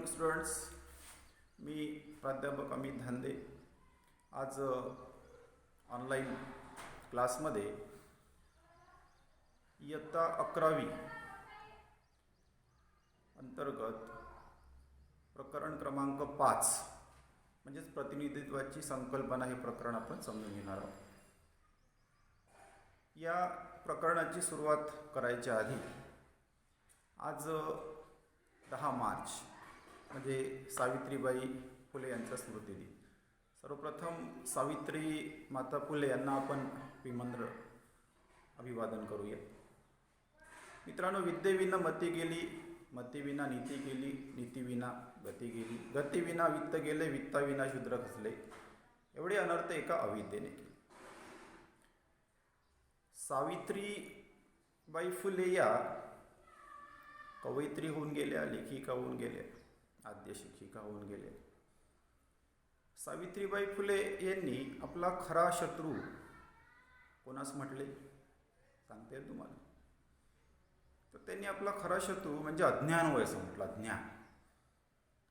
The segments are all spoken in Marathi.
Morning students. मी प्राध्यापक अमित धांदे. आज ऑनलाईन क्लासमध्ये इयत्ता 11वी अंतर्गत प्रकरण क्रमांक 5 म्हणजेच प्रतिनिधित्वाची संकल्पना हे प्रकरण आपण समजून घेणार आहोत. या प्रकरणाची सुरुवात करायच्या आधी आज 10 मार्च म्हणजे सावित्रीबाई फुले यांचा स्मृतिदिन. सर्वप्रथम सावित्री माता फुले यांना आपण विनम्र अभिवादन करूया. मित्रांनो, विद्येविना मती गेली, मतीविना नीती गेली, नीतीविना गती गेली, गतीविना वित्त गेले, वित्ताविना शूद्र खचले, एवढे अनर्थ एका अविद्येने केले. सावित्रीबाई फुले या कवयित्री होऊन गेल्या, लेखिका होऊन गेल्या, आद्य शिक्षिका होऊन गेल्या. सावित्रीबाई फुले यांनी आपला खरा शत्रू कोणास म्हटले सांगता येईल तुम्हाला? तर त्यांनी आपला खरा शत्रू म्हणजे अज्ञान होय असं म्हटलं.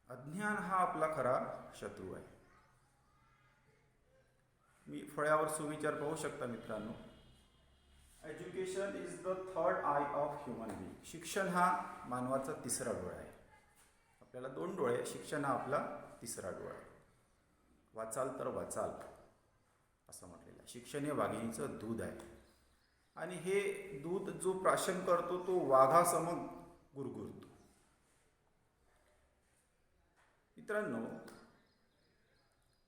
अज्ञान हा आपला खरा शत्रू आहे. मी फळ्यावर सुविचार पाहू शकता मित्रांनो. Education is the third I of human being. शिक्षण हा मानवाचा तिसरा डोळा आहे. आपल्याला 2 डोळे, शिक्षण हा आपला तिसरा डोळा आहे. वाचाल तर वाचाल असं म्हटलेलं आहे. शिक्षण हे वाघिणीचं दूध आहे आणि हे दूध जो प्राशन करतो तो वाघासम गुरगुरतो. मित्रांनो,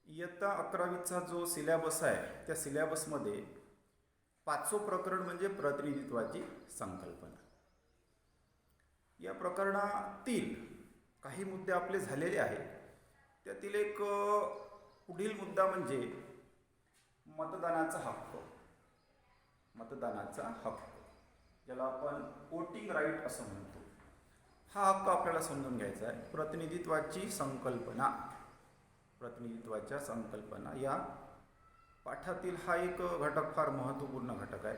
इयत्ता 11वीचा जो सिलेबस आहे त्या सिलेबसमध्ये 5वं प्रकरण म्हणजे प्रतिनिधित्वाची संकल्पना. या प्रकरणातील काही मुद्दे आपले झालेले आहेत. त्यातील एक पुढील मुद्दा म्हणजे मतदानाचा हक्क. मतदानाचा हक्क ज्याला आपण वोटिंग राईट असं म्हणतो. हा हक्क आपल्याला समजून घ्यायचा आहे. प्रतिनिधित्वाची संकल्पना, प्रतिनिधित्वाच्या संकल्पना या पाठातील हा एक घटक फार महत्त्वपूर्ण घटक आहे.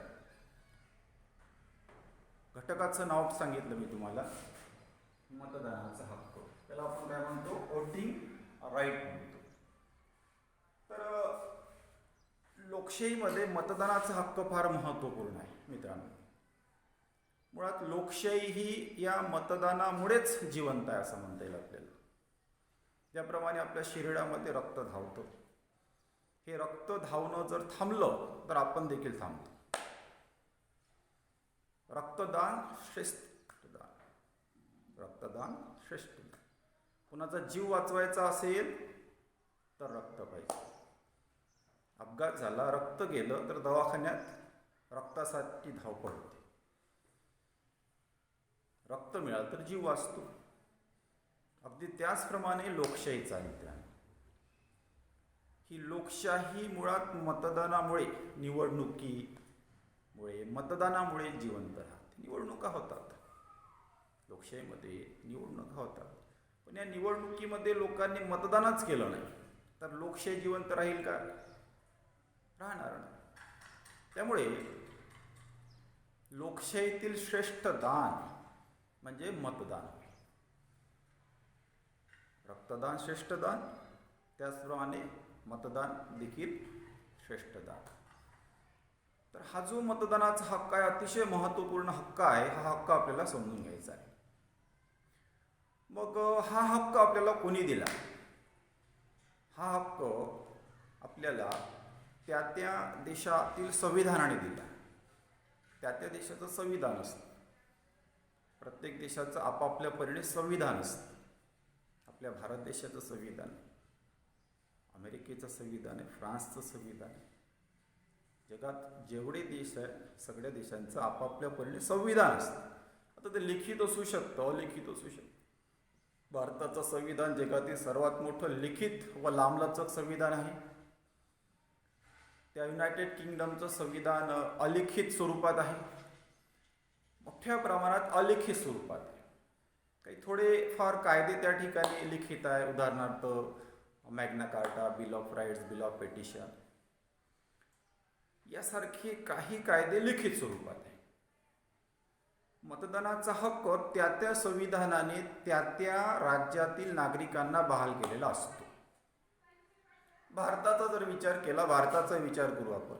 घटकाचं नाव सांगितलं मी तुम्हाला, मतदानाचा हक्क. त्याला आपण काय म्हणतो? वोटिंग राईट म्हणतो. तर लोकशाहीमध्ये मतदानाचा हक्क फार महत्त्वपूर्ण आहे मित्रांनो. मुळात लोकशाही ही या मतदानामुळेच जिवंत आहे असं म्हणता येईल आपल्याला. ज्याप्रमाणे आपल्या शरीरामध्ये रक्त धावतं, हे रक्त धावणं जर थांबलं तर आपण देखील थांबतो. रक्तदान श्रेष्ठ दान, रक्तदान श्रेष्ठ दान. कुणाचा जीव वाचवायचा असेल तर रक्त पाहिजे. अपघात झाला, रक्त गेलं तर दवाखान्यात रक्तासाठी धावपळ होते. रक्त मिळालं तर जीव वाचतो. अगदी त्याचप्रमाणे लोकशाही चालते. ही लोकशाही मुळात मतदानामुळे, निवडणुकीमुळे, मतदानामुळे जिवंत राहते. निवडणुका होतात, लोकशाहीमध्ये निवडणुका होतात, पण या निवडणुकीमध्ये लोकांनी मतदानच केलं नाही तर लोकशाही जिवंत राहील का? राहणार नाही. त्यामुळे लोकशाहीतील श्रेष्ठ दान म्हणजे मतदान. रक्तदान श्रेष्ठ दान, त्याचप्रमाणे मतदान देखील श्रेष्ठ दान. तर हा जो मतदानाचा हक्क आहे, अतिशय महत्त्वपूर्ण हक्क आहे. हा हक्क आपल्याला समजून घ्यायचा आहे. मग हा हक्क आपल्याला कोणी दिला? हा हक्क आपल्याला त्या त्या देशातील संविधानाने दिला. त्या त्या देशाचं संविधान असतं. प्रत्येक देशाचं आपापल्या परीने संविधान असतं. आपल्या भारत देशाचं संविधान, अमेरिकेचं संविधान आहे, फ्रान्सचं संविधान आहे. जगात जेवढे देश आहेत सगळ्या देशांचं आपापल्या परीने संविधान असतं. आता ते लिखित असू शकतं, अलिखित असू शकतं. भारताचं संविधान जगातील सर्वात मोठं लिखित व लांबलचक संविधान आहे. त्या युनायटेड किंगडमचं संविधान अलिखित स्वरूपात आहे. मोठ्या प्रमाणात अलिखित स्वरूपात आहे. काही थोडे फार कायदे त्या ठिकाणी लिखित आहे. उदाहरणार्थ Magna Carta, bill of rights, bill of petition यासारखे काही कायदे लिखित स्वरूपात आहे. मतदानाचा हक्क त्या त्या संविधानाने त्या त्या राज्यातील नागरिकांना बहाल केलेला असतो. भारताचा जर विचार केला, भारताचा विचार करू आपण.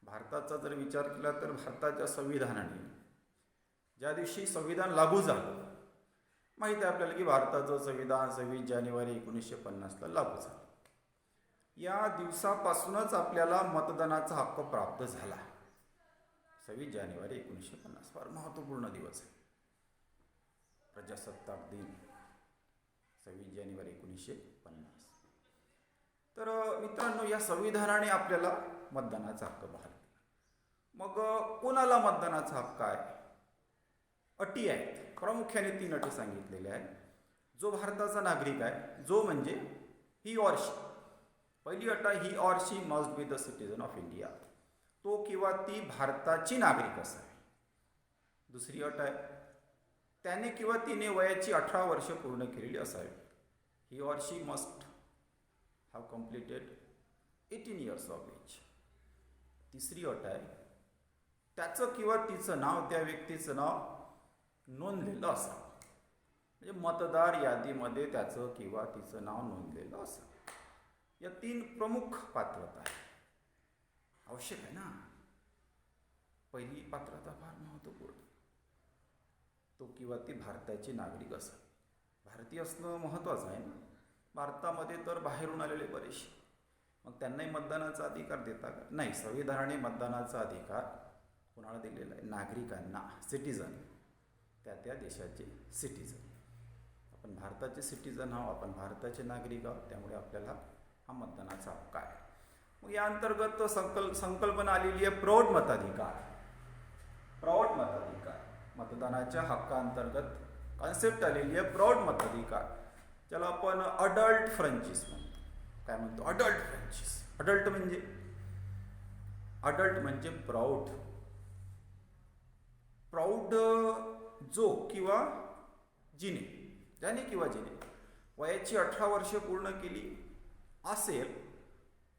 भारताचा जर विचार केला तर भारताच्या संविधानाने ज्या दिवशी संविधान लागू झालं, माहिती आहे आपल्याला की भारताचं संविधान 26 जानेवारी 1950ला लागू झालं. या दिवसापासूनच आपल्याला मतदानाचा हक्क प्राप्त झाला. 26 जानेवारी 1950 फार महत्त्वपूर्ण दिवस आहे. प्रजासत्ताक दिन 26 जानेवारी 1950. तर मित्रांनो, या संविधानाने आपल्याला मतदानाचा हक्क बहाल केला. मग कोणाला मतदानाचा हक्क आहे? अटी आहेत. प्रामुख्याने 3 अटी सांगितलेल्या आहेत. जो भारताचा नागरिक आहे, जो म्हणजे ही ऑर शी. पहिली अट आहे, he or she must be the citizen of India. तो किंवा ती भारताची नागरिक असावी. दुसरी अट आहे, त्याने किंवा तिने वयाची 18 वर्ष पूर्ण केलेली असावी. He or she must have completed 18 years of age. तिसरी अट आहे, त्याचं किंवा तिचं नाव, त्या व्यक्तीचं नाव नोंदलेलं असावं. म्हणजे मतदार यादीमध्ये त्याचं किंवा तिचं नाव नोंदलेलं असावं. या 3 प्रमुख पात्रता आहे. आवश्यक आहे ना. पहिली पात्रता फार महत्त्वपूर्ण. तो किंवा ती भारताची नागरिक असावी. भारतीय असणं महत्त्वाचं आहे ना. भारतामध्ये तर बाहेरून आलेले बरेचसे, मग त्यांनाही मतदानाचा अधिकार देता का? नाही. संविधानाने मतदानाचा अधिकार कोणाला दिलेला आहे? नागरिकांना, सिटीजन, त्या त्या देशाचे सिटीजन. आपण भारताचे सिटीजन आहोत, आपण भारताचे नागरिक आहोत, त्यामुळे आपल्याला हा मतदानाचा हक्क आहे. मग या अंतर्गत संकल्पना आलेली आहे प्रौढ मताधिकार. प्रौढ मताधिकार मतदानाच्या हक्कांतर्गत कॉन्सेप्ट आलेली आहे प्रौढ मताधिकार, ज्याला आपण अडल्ट फ्रँचाइज म्हणतो. काय म्हणतो? Adult franchise. अडल्ट म्हणजे प्रौढ. प्रौढ जो किंवा जिने, ज्याने किंवा जिने वयाची 18 वर्ष पूर्ण केली असेल,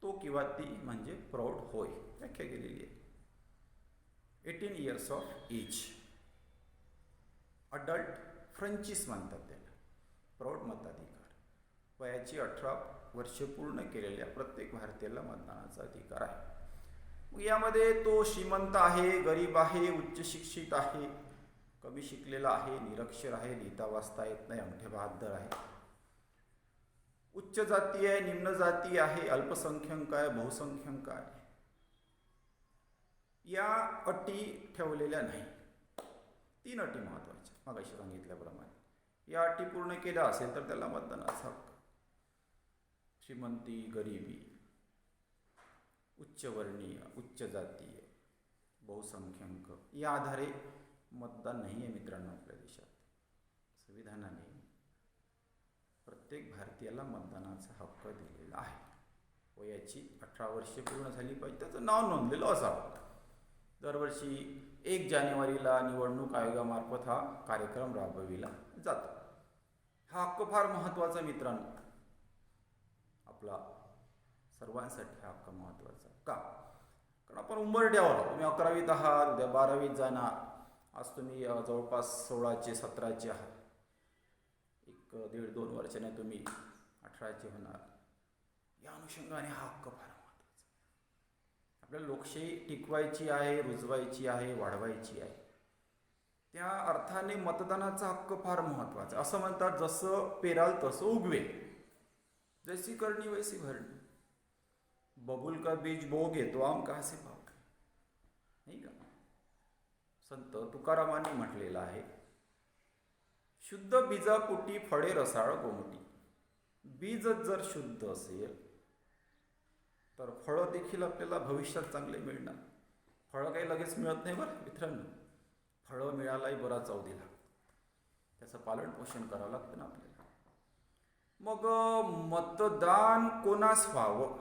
तो किंवा ती म्हणजे प्रौढ होय. व्याख्या केलेली आहे 18 years of age. Adult franchise म्हणतात त्याला. प्रौढ मताधिकार. वयाची 18 वर्ष पूर्ण केलेल्या प्रत्येक भारतीयाला मतदानाचा अधिकार आहे. मग यामध्ये तो श्रीमंत आहे, गरीब आहे, उच्च शिक्षित आहे, कमी शिकलेला आहे, निरक्षर आहे, लिहिता वाचता येत नाही, अंगठे बहाद्दर आहे, उच्च जाती आहे, निम्न जाती आहे, अल्पसंख्याक आहे, बहुसंख्याक आहे. या अटी ठेवलेल्या नाही. 3 अटी महत्त्वाच्या मगाशी सांगितल्याप्रमाणे. या अटी पूर्ण केल्या असेल तर त्याला मतदानाचा हक्क. श्रीमंती, गरिबी, उच्चवर्णीय, उच्च जातीय, बहुसंख्याक या आधारे मतदान नाही आहे मित्रांनो आपल्या देशात. संविधानाने प्रत्येक भारतीयाला मतदानाचा हक्क दिलेला आहे. वयाची 18 वर्षे पूर्ण झाली पाहिजे, त्याचं नाव नोंदलेलं असावं. दरवर्षी 1 जानेवारीला निवडणूक आयोगामार्फत हा कार्यक्रम राबविला जातो. हा हक्क फार महत्त्वाचा मित्रांनो. आपला सर्वांसाठी हा हक्क महत्त्वाचा. का? कारण आपण उंबरठ्यावर आहोत. तुम्ही 11वीत आहात, उद्या 12वीत जाणार. आज तुम्ही जवळपास 16चे 17चे आहात. 1-1.5-2 वर्षाने तुम्ही 18चे होणार. या अनुषंगाने हा हक्क फार महत्त्वाचा. आपल्याला लोकशाही टिकवायची आहे, रुजवायची आहे, वाढवायची आहे. त्या अर्थाने मतदानाचा हक्क फार महत्त्वाचा. असं म्हणतात, जसं पेराल तसं उगवेल, जैसी करणी वैसी भरणी. बबूल का बीज बोगे तो आम कहाँ से पाओगे, नाही का? संत तुकारामांनी म्हटलेलं आहे, शुद्ध बीजापोटी फळे रसाळ गोमटी. बीजच जर शुद्ध असेल तर फळं देखील आपल्याला भविष्यात चांगले मिळणार. फळं काही लगेच मिळत नाही बरं मित्रांनो. फळं मिळायलाही बराच अवधी लागतो. त्याचं पालन पोषण करावं लागतं ना आपल्याला. मग मतदान कोणास व्हावं?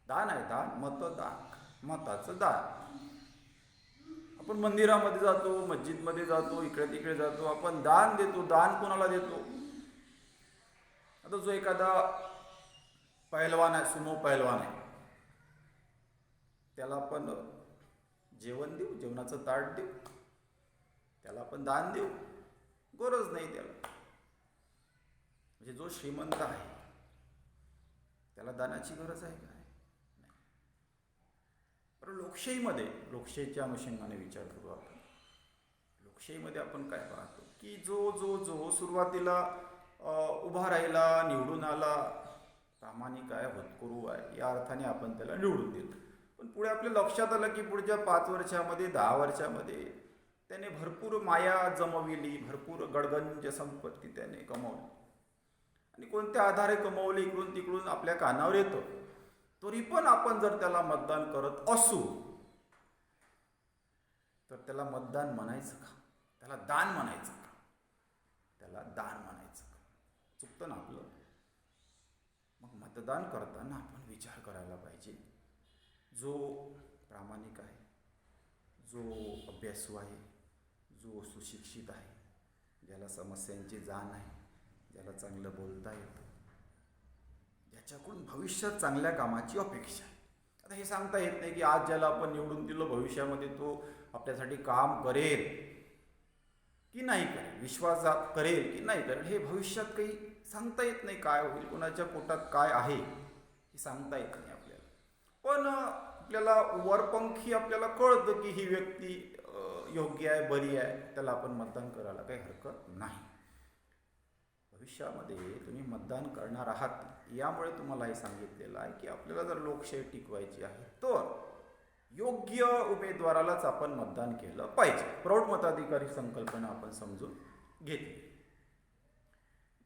दान आहे, दान, मतदान, मताचं दान. आपण मंदिरामध्ये जातो, मस्जिदमध्ये जातो, इकडे तिकडे जातो, आपण दान देतो. दान कोणाला देतो? आता जो एखादा पैलवान आहे, सुमो पैलवान आहे, त्याला आपण जेवण देऊ, जेवणाचं ताट देऊ. त्याला आपण दान देऊ, गरज नाही त्याला. म्हणजे जो श्रीमंत आहे त्याला दानाची गरज आहे काय? पण लोकशाहीच्या अनुषंगाने विचार करू आपण. लोकशाहीमध्ये आपण काय पाहतो की जो सुरुवातीला उभा राहिला, निवडून आला, प्रामाणिक आहे, होतकरू आहे, या अर्थाने आपण त्याला निवडून देतो. पण पुढे आपल्या लक्षात आलं की पुढच्या 5 वर्षामध्ये, 10 वर्षामध्ये त्याने भरपूर माया जमविली, भरपूर गडगंज संपत्ती त्याने कमावली, आणि कोणत्या आधारे कमावली इकडून तिकडून आपल्या कानावर येतं. तरी पण आपण जर त्याला मतदान करत असू तर त्याला मतदान म्हणायचं का? त्याला दान म्हणायचं का? त्याला दान म्हणायचं का? चुकतं ना आपलं. मग मतदान करताना आपण विचार करायला पाहिजे. जो प्रामाणिक आहे, जो अभ्यासू आहे, जो सुशिक्षित आहे, ज्याला समस्यांची जाण आहे, ज्याला चांगलं बोलता येतं, ज्याच्याकडून भविष्यात चांगल्या कामाची अपेक्षा आहे. आता हे सांगता येत नाही की आज ज्याला आपण निवडून दिलं भविष्यामध्ये तो आपल्यासाठी काम करेल की नाही करेल, विश्वास करेल की नाही करेल, हे भविष्यात काही सांगता येत नाही. काय होईल, कोणाच्या पोटात काय आहे हे सांगता येत नाही आपल्याला. पण आपल्याला वरपंखी आपल्याला कळतं की ही व्यक्ती योग्य आहे, बरी आहे, त्याला आपण मतदान करायला काही हरकत नाही. भविष्यामध्ये तुम्ही मतदान करणार आहात, यामुळे तुम्हाला हे सांगितलेलं आहे की आपल्याला जर लोकशाही टिकवायची आहे तर योग्य उमेदवारालाच आपण मतदान केलं पाहिजे. प्रौढ मताधिकारी संकल्पना आपण समजून घेतली.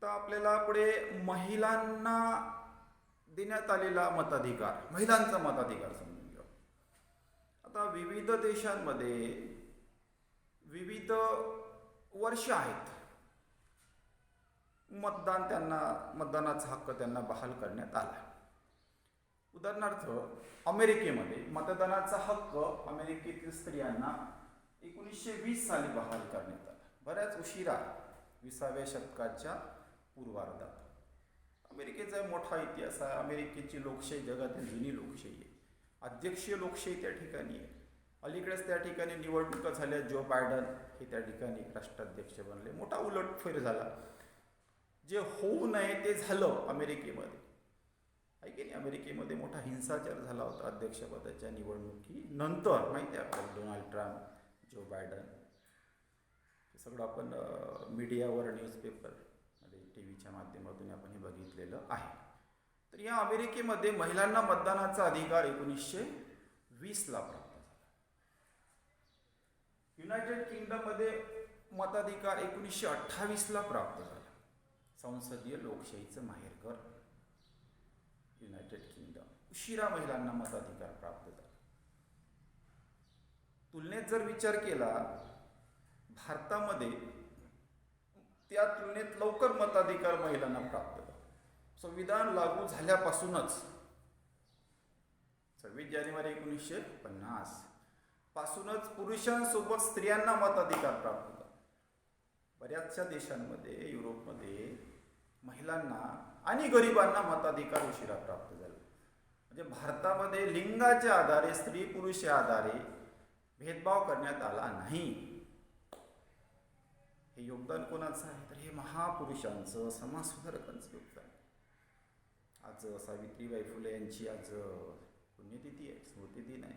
तर आपल्याला पुढे महिलांना देण्यात आलेला मताधिकार, महिलांचा मताधिकार समजून घेऊ. आता विविध देशांमध्ये विविध वर्ष आहेत, मतदानाचा हक्क त्यांना बहाल करण्यात आला. उदाहरणार्थ अमेरिकेमध्ये मतदानाचा हक्क अमेरिकेतील स्त्रियांना 1920 साली बहाल करण्यात आला. बऱ्याच उशिरा, 20व्या शतकाच्या पूर्वार्धात. अमेरिकेचा मोठा इतिहास आहे. अमेरिकेची लोकशाही जगातील जुनी लोकशाही आहे. अध्यक्षीय लोकशाही त्या ठिकाणी आहे. अलीकडेच त्या ठिकाणी निवडणुका झाल्या. जो बायडन हे त्या ठिकाणी राष्ट्राध्यक्ष बनले. मोठा उलटफेर झाला. जे होऊ नये ते झालं अमेरिकेमध्ये, आहे की नाही. अमेरिकेमध्ये मोठा हिंसाचार झाला होता अध्यक्षपदाच्या निवडणुकीनंतर, माहिती आहे आपल्याला. डोनाल्ड ट्रम्प, जो बायडन, हे सगळं आपण मीडियावर, न्यूजपेपरमध्ये, टी व्हीच्या माध्यमातून आपण हे बघितलेलं आहे. तर या अमेरिकेमध्ये महिलांना मतदानाचा अधिकार 1920ला प्राप्त झाला. युनायटेड किंगडममध्ये मताधिकार 1928ला प्राप्त झाला. संसदीय लोकशाहीचं माहेरघर युनायटेड किंगडम. उशिरा महिलांना मताधिकार प्राप्त झाला. तुलनेत जर विचार केला, भारतामध्ये त्या तुलनेत लवकर मताधिकार महिलांना प्राप्त झाला. संविधान लागू झाल्यापासूनच 26 जानेवारी 1950 पासूनच पुरुषांसोबत स्त्रियांना मताधिकार प्राप्त झाला. बऱ्याचशा देशांमध्ये, युरोपमध्ये महिलांना आणि गरिबांना मताधिकार उशिरा प्राप्त झाला. म्हणजे भारतामध्ये लिंगाच्या आधारे, स्त्री पुरुष या आधारे भेदभाव करण्यात आला नाही. हे योगदान कोणाचं आहे? तर हे महापुरुषांचं, समाजसुधारकांचं योगदान. आज सावित्रीबाई फुले यांची आज पुण्यतिथी आहे, स्मृतिदिन आहे.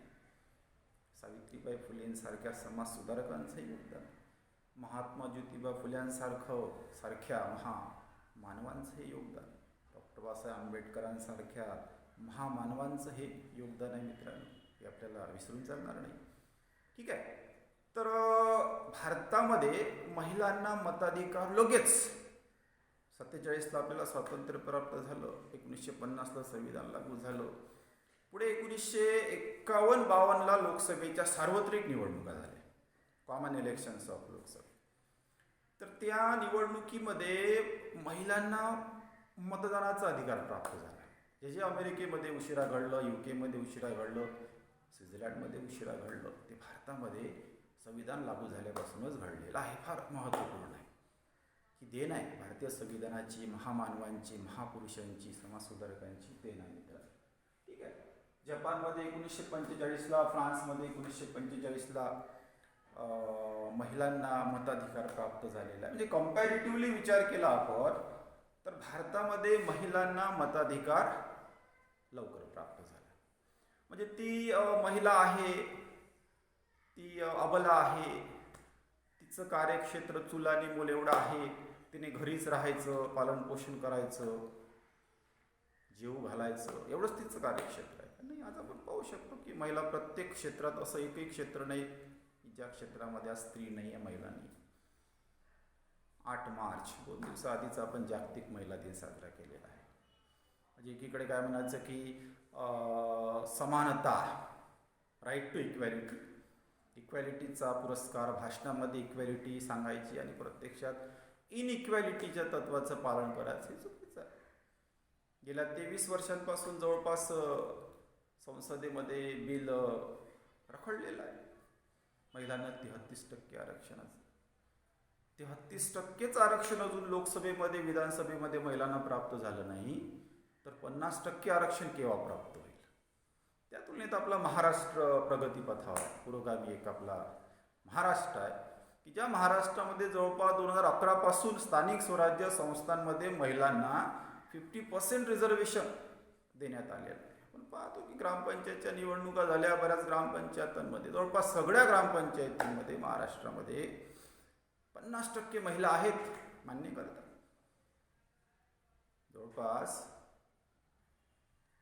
सावित्रीबाई फुलेंसारख्या समाजसुधारकांचं योगदान, महात्मा ज्योतिबा फुल्यांसारख्या महामानवांचं हे योगदान, डॉक्टर बाबासाहेब आंबेडकरांसारख्या महामानवांचं हे योगदान आहे मित्रांनो. हे आपल्याला विसरून चालणार नाही. ठीक आहे. तर भारतामध्ये महिलांना मताधिकार लगेच 47ला आपल्याला स्वातंत्र्य प्राप्त झालं. 1950ला संविधान लागू झालं. पुढे 1951-52ला लोकसभेच्या सार्वत्रिक निवडणुका झाल्या, कॉमन इलेक्शन्स ऑफ लोकसभा. तर त्या निवडणुकीमध्ये महिलांना मतदानाचा अधिकार प्राप्त झाला. जे अमेरिकेमध्ये उशिरा घडलं, युकेमध्ये उशिरा घडलं, स्वित्झर्लंडमध्ये उशिरा घडलं, ते भारतामध्ये संविधान लागू झाल्यापासूनच घडलेलं आहे. फार महत्त्वपूर्ण आहे. ही देण आहे भारतीय संविधानाची, महामानवांची, महापुरुषांची, समाजसुधारकांची देण आहे मित्रांनो. ठीक आहे. जपानमध्ये 1945ला, फ्रान्समध्ये 1945ला महिलांना मताधिकार प्राप्त झालेला आहे. म्हणजे कम्पॅरेटिव्हली विचार केला आपण तर भारतामध्ये महिलांना मताधिकार लवकर प्राप्त झाला. म्हणजे ती महिला आहे, ती अबला आहे, तिचं कार्यक्षेत्र चूल आणि मूल एवढं आहे, तिने घरीच राहायचं, पालनपोषण करायचं, जेव घालायचं, एवढंच तिचं कार्यक्षेत्र आहे. नाही, आज आपण पाहू शकतो की महिला प्रत्येक क्षेत्रात, असं एकही क्षेत्र नाही ज्या क्षेत्रामध्ये आज स्त्री नाही आहे, महिला नाही. 8 मार्च 2 दिवसाआधीच आपण जागतिक महिला दिन साजरा केलेला आहे. म्हणजे एकीकडे काय म्हणायचं की समानता, राईट टू इक्वॅलिटी, इक्वॅलिटीचा पुरस्कार, भाषणामध्ये इक्वॅलिटी सांगायची आणि प्रत्यक्षात इनइक्वॅलिटीच्या तत्वाचं पालन करायचं, हे चुकीचं आहे. गेल्या 23 वर्षांपासून जवळपास संसदेमध्ये बिल रखडलेलं आहे महिलांना 33% आरक्षणाचं. 33%च आरक्षण अजून लोकसभेमध्ये, विधानसभेमध्ये महिलांना प्राप्त झालं नाही, तर 50% आरक्षण केव्हा प्राप्त होईल? त्या तुलनेत आपला महाराष्ट्र प्रगतीपथावर पुरोगामी एक आपला महाराष्ट्र आहे की ज्या महाराष्ट्रामध्ये जवळपास 2011 पासून स्थानिक स्वराज्य संस्थांमध्ये महिलांना 50% रिझर्वेशन देण्यात आलेलं आहे. आपण पाहतो की ग्रामपंचायतच्या निवडणुका झाल्या, बऱ्याच ग्रामपंचायतांमध्ये, जवळपास सगळ्या ग्रामपंचायतींमध्ये महाराष्ट्रामध्ये 50% महिला आहेत, मान्य करतात. जवळपास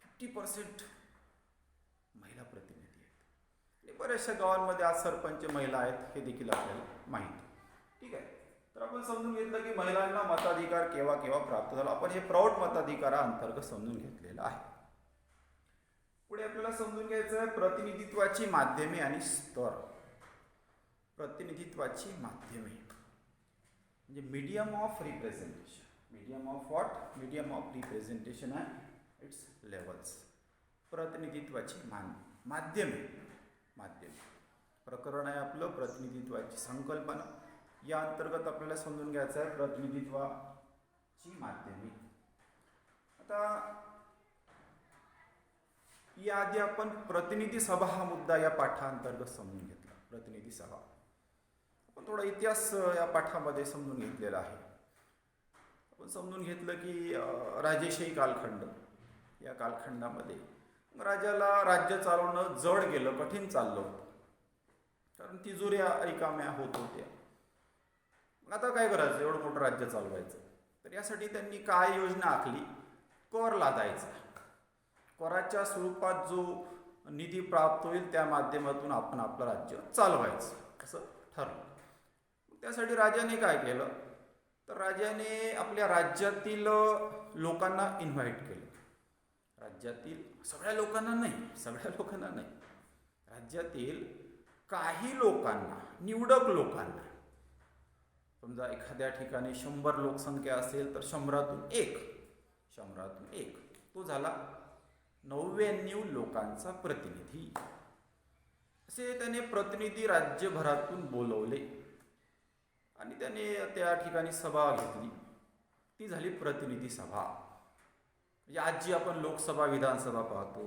50% महिला प्रतिनिधी आहेत. बऱ्याचशा गावांमध्ये आज सरपंच महिला आहेत, हे देखील आपल्याला माहिती. ठीक आहे, तर आपण समजून घेतलं की महिलांना मताधिकार केव्हा केव्हा प्राप्त झाला. आपण हे प्रौढ मताधिकाराअंतर्गत समजून घेतलेलं आहे. पुढे आपल्याला समजून घ्यायचं आहे प्रतिनिधित्वाची माध्यमे आणि स्तर. प्रतिनिधित्वाची माध्यमे म्हणजे medium of representation. Medium of what? Medium of representation and its levels. प्रतिनिधित्वाची माध्यमे. प्रकरण आहे आपलं प्रतिनिधित्वाची संकल्पना. या अंतर्गत आपल्याला समजून घ्यायचं आहे प्रतिनिधित्वाची माध्यमे. आता याआधी आपण प्रतिनिधी सभा हा मुद्दा या पाठांतर्गत समजून घेतला. प्रतिनिधी सभा आपण थोडा इतिहास या पाठामध्ये समजून घेतलेला आहे. आपण समजून घेतलं की राजेशाही कालखंड, या कालखंडामध्ये राजाला राज्य चालवणं जड गेलं, कठीण चाललं होतं, कारण तिजोऱ्या रिकाम्या होत होत्या. आता काय करायचं, एवढं मोठं राज्य चालवायचं, तर यासाठी त्यांनी काय योजना आखली? कर लादायचा. कराच्या स्वरूपात जो निधी प्राप्त होईल त्या माध्यमातून आपण आपलं राज्य चालवायचं असं ठरलं. त्यासाठी राजाने काय केलं, तर राजाने आपल्या राज्यातील लोकांना इन्व्हाइट केलं. राज्यातील सगळ्या लोकांना नाही, राज्यातील काही लोकांना, निवडक लोकांना. समजा एखाद्या ठिकाणी 100 लोकसंख्या असेल तर 100तून एक तो झाला 99 लोकांचा प्रतिनिधी. असे त्याने प्रतिनिधी राज्यभरातून बोलवले आणि त्याने त्या ठिकाणी सभा घेतली. ती झाली प्रतिनिधी सभा. म्हणजे आज जी आपण लोकसभा, विधानसभा पाहतो,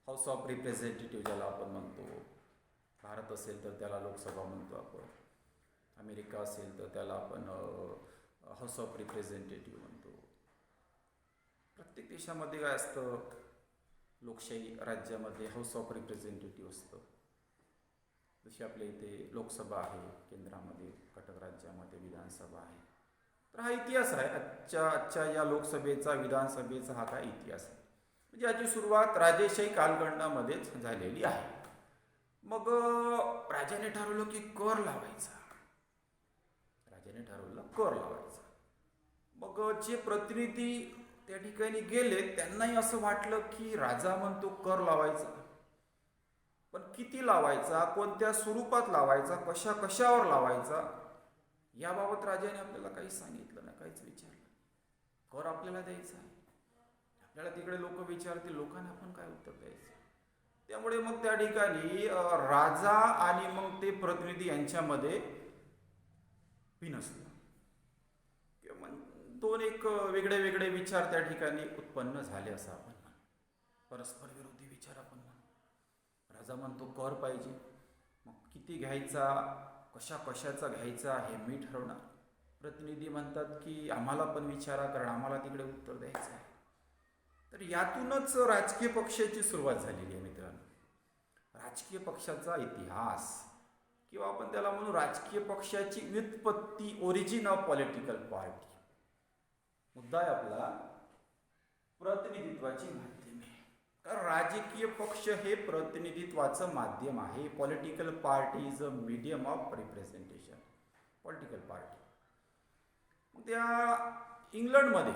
हाऊस ऑफ रिप्रेझेंटेटिव्ह ज्याला आपण म्हणतो, भारत असेल तर त्याला लोकसभा म्हणतो आपण, अमेरिका असेल तर त्याला आपण हाऊस ऑफ रिप्रेझेंटेटिव्ह म्हणतो. प्रत्येक देशामध्ये काय असतं, लोकशाही राज्यामध्ये हाऊस ऑफ रिप्रेझेंटेटिव्ह असतं. जशी आपल्या इथे लोकसभा आहे केंद्रामध्ये, कटक राज्यामध्ये विधानसभा आहे. तर हा इतिहास आहे आजच्या या लोकसभेचा, विधानसभेचा हा काय इतिहास आहे. म्हणजे याची सुरुवात राजेशाही कालखंडामध्येच झालेली आहे. मग राजाने ठरवलं की कर लावायचा. मग जे प्रतिनिधी त्या ठिकाणी गेले त्यांनाही असं वाटलं की राजा म्हणतो कर लावायचा, पण किती लावायचा, कोणत्या स्वरूपात लावायचा, कशावर लावायचा, याबाबत राजाने आपल्याला काहीच सांगितलं नाही, काहीच विचारलं. कर आपल्याला द्यायचा आहे, आपल्याला तिकडे लोक विचारतील, लोकांना आपण काय उत्तर द्यायचं. त्यामुळे मग त्या ठिकाणी राजा आणि मग ते प्रतिनिधी यांच्यामध्ये बिनसलं. दोन एक वेगळे विचार त्या ठिकाणी उत्पन्न झाले असं आपण म्हणू. परस्पर विरोधी विचार आपण म्हणू. राजा म्हणतो कर पाहिजे, मग किती घ्यायचा, कशा कशाचा घ्यायचा हे मी ठरवणार. प्रतिनिधी म्हणतात की आम्हाला पण विचारा, कारण आम्हाला तिकडे उत्तर द्यायचं आहे. तर यातूनच राजकीय पक्षाची सुरुवात झालेली आहे मित्रांनो. राजकीय पक्षाचा इतिहास, किंवा आपण त्याला म्हणू राजकीय पक्षाची व्युत्पत्ती, ओरिजिन ऑफ पॉलिटिकल पार्टी. मुद्दा आहे आपला प्रतिनिधित्वाची माध्यमे. कारण राजकीय पक्ष हे प्रतिनिधित्वाचं माध्यम आहे. Political party is a medium of representation. Political party त्या इंग्लंडमध्ये,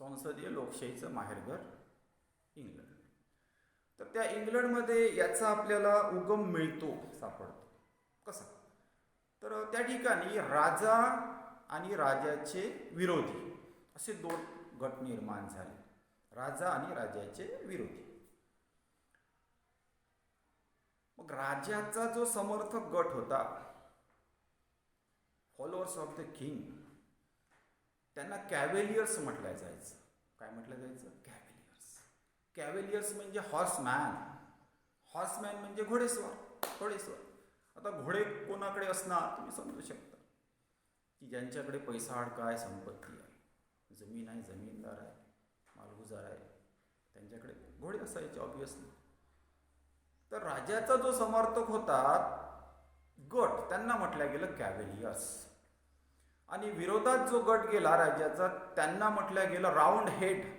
संसदीय लोकशाहीचं माहेरघर इंग्लंड, तर त्या इंग्लंडमध्ये याचा आपल्याला उगम सापडतो. कसा? तर त्या ठिकाणी राजा आणि राजाचे विरोधी असे दोन गट निर्माण झाले. राजा आणि राजाचे विरोधी. मग राजाचा जो समर्थक गट होता, फॉलोअर्स ऑफ द किंग, त्यांना कॅव्हेलियर्स म्हटलं जायचं. काय म्हटलं जायचं? कॅव्हेलियर्स. कॅव्हेलियर्स म्हणजे हॉर्समॅन. हॉर्समॅन म्हणजे घोडेस्वार. आता घोडे कोणाकडे असणार तुम्ही समजू शकता, की ज्यांच्याकडे पैसा अडका आहे, संपत्ती आहे, जमीन आहे, जमीनदार आहे, मालगुजार आहे, त्यांच्याकडे घोडे असायचे ऑब्विसली. तर राजाचा जो समर्थक होता गट, त्यांना म्हटलं गेलं कॅव्हेलियर्स. आणि विरोधात जो गट गेला राजाचा, त्यांना म्हटलं गेलं राऊंड हेड.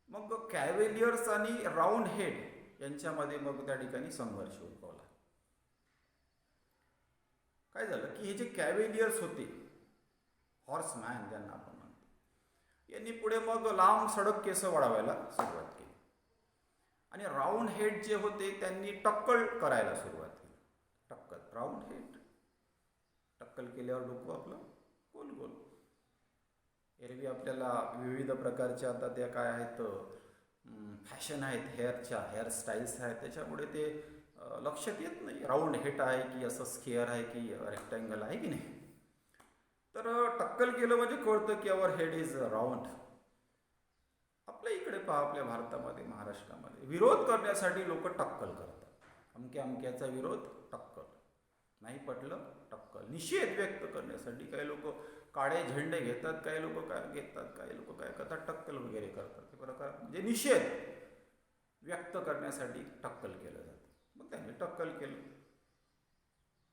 मग कॅव्हेलियर्स आणि राऊंड हेड यांच्यामध्ये मग त्या ठिकाणी संघर्ष उद्भवला. काय झालं की हे जे कॅव्हेलियर्स होते, हॉर्समॅन ज्यांना आपण म्हणतो, यांनी पुढे मग लांब सडक केस वाढवायला सुरुवात केली. आणि राऊंड हेड जे होते त्यांनी टक्कल करायला सुरुवात केली. राऊंड हेड टक्कल केल्यावर डोकं आपलं गोल गोल. एरवी आपल्याला विविध प्रकारच्या आता त्या काय आहेत, फॅशन आहेत, हेअरस्टाईल्स आहेत, त्याच्यामुळे ते लक्षात येत नाही राऊंड हेड आहे की असं स्क्वेअर आहे की रेक्टँगल आहे की नाही. तर टक्कल केलं म्हणजे कळतं की अवर हेड इज राऊंड. आपल्या इकडे पहा, आपल्या भारतामध्ये, महाराष्ट्रामध्ये विरोध करण्यासाठी लोक टक्कल करतात. अमक्याचा विरोध, टक्कल. नाही पटलं, टक्कल. निषेध व्यक्त करण्यासाठी काही लोक काळे झेंडे घेतात, काही लोक काय घेतात, काही लोक काय करतात, टक्कल वगैरे करतात. हे प्रकार म्हणजे निषेध व्यक्त करण्यासाठी टक्कल केलं जातं. मग त्यांनी टक्कल केलं.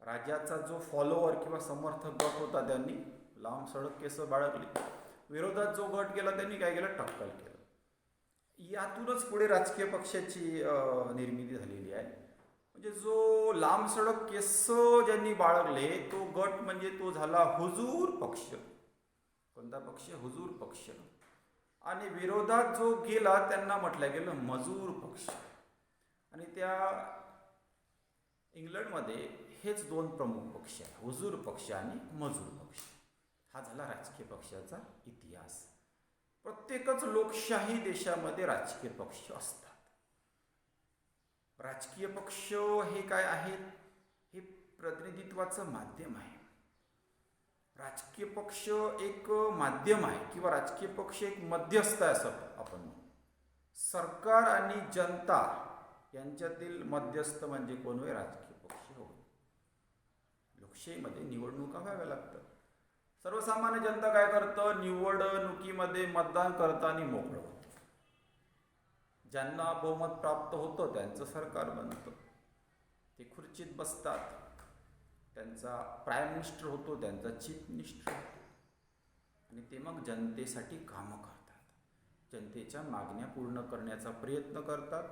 राजाचा जो फॉलोअर किंवा समर्थक गट होता त्यांनी लांब सडक केस बाळगली. विरोधात जो गट गेला त्यांनी काय केलं? टक्कल केलं. यातूनच पुढे राजकीय पक्षाची निर्मिती झालेली आहे. म्हणजे जो लांब सडक केस ज्यांनी बाळगले तो गट म्हणजे तो झाला हुजूर पक्ष. कोणता पक्ष? हुजूर पक्ष. आणि विरोधात जो गेला त्यांना म्हटलं गेलं मजूर पक्ष. आणि त्या इंग्लंडमध्ये हेच दोन प्रमुख पक्ष आहेत, हुजूर पक्ष आणि मजूर पक्ष. हा झाला राजकीय पक्षाचा इतिहास. प्रत्येकच लोकशाही देशामध्ये राजकीय पक्ष असतात. राजकीय पक्ष हे काय आहेत? हे प्रतिनिधित्वाचं माध्यम आहे. राजकीय पक्ष एक माध्यम आहे किंवा राजकीय पक्ष एक मध्यस्थ आहे असं आपण म्हणू. सरकार आणि जनता यांच्यातील मध्यस्थ म्हणजे कोण होय? राजकीय पक्ष होय. लोकशाहीमध्ये निवडणुका व्हाव्या लागतात. सर्वसामान्य जनता काय करतं? निवडणुकीमध्ये मतदान करतं आणि मोकळं होतं. ज्यांना बहुमत प्राप्त होतं त्यांचं सरकार बनतं, ते खुर्चीत बसतात, त्यांचा प्राईम मिनिस्टर होतो, त्यांचा चीफ मिनिस्टर होतो, आणि ते मग जनतेसाठी कामं करतात, जनतेच्या मागण्या पूर्ण करण्याचा प्रयत्न करतात,